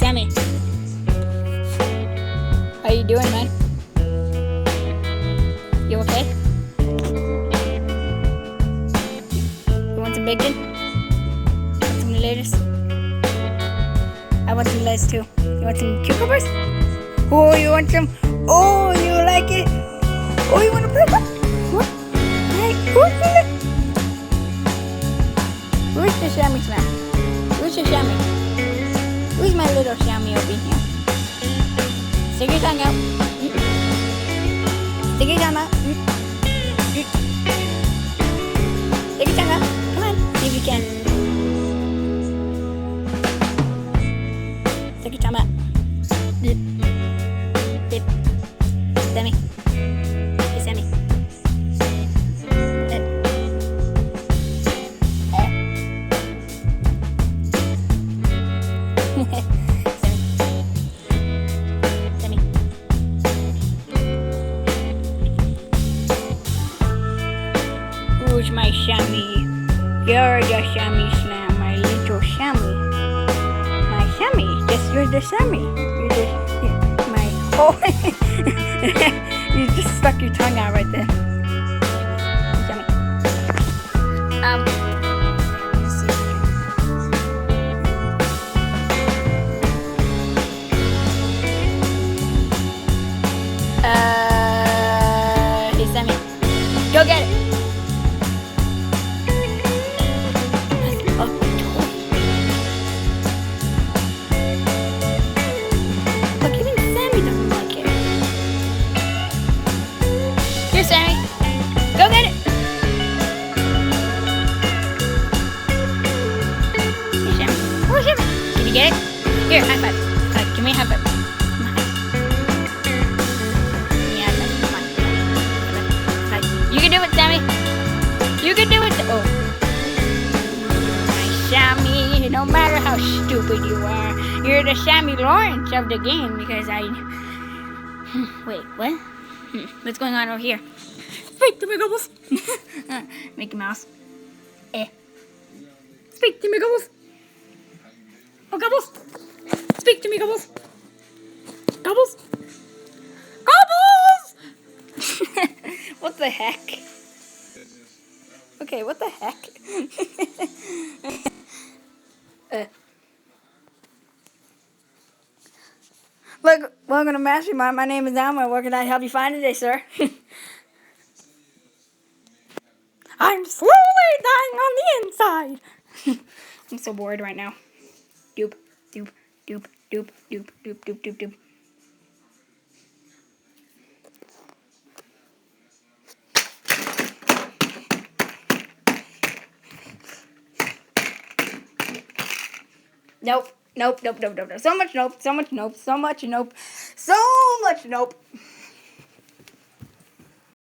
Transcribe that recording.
Sammy. How you doing, man? You okay? You want some bacon? Want some lettuce? I want some lettuce too. You want some cucumbers? Oh, you want some? Oh, you like it? Oh, you want to play? What? Hey, who's it? Where's the chamois man? Where's the chamois? Who's my little chamois over here? Stick your tongue out. Stick your tongue out. Stick your tongue out. Come on, see if you can. Stick your tongue out. Sammy. Hey, Sammy. Sammy. Who's my chamois? You're the chamois now, my little chamois. My chamois. You're the chamois. You're my oh. You just stuck your tongue out right there. Sammy. Let's see. Hey, Sammy. Go get it. Look, even Sammy doesn't like it. Here, Sammy. Go get it. Here, Sammy. Oh, Sammy. Can you get it? Here, high five. Give me a high five. Come on. Give me a high five. Come on. High five. You can do it, Sammy. You can do it. Oh. Sammy, no matter how stupid you are, you're the Sammy Lawrence of the game because I... Wait, what? What's going on over here? Speak to me, Gobbles! Mickey Mouse. Speak to me, Gobbles! Oh, Gobbles! Speak to me, Gobbles! Gobbles! Gobbles! What the heck? Okay, what the heck? Look, welcome to Mastermind. My name is Alma. What can I help you find today, sir? I'm slowly dying on the inside. I'm so bored right now. Doop, doop, doop, doop, doop, doop, doop, doop, doop. Nope. Nope. So much nope. So much nope.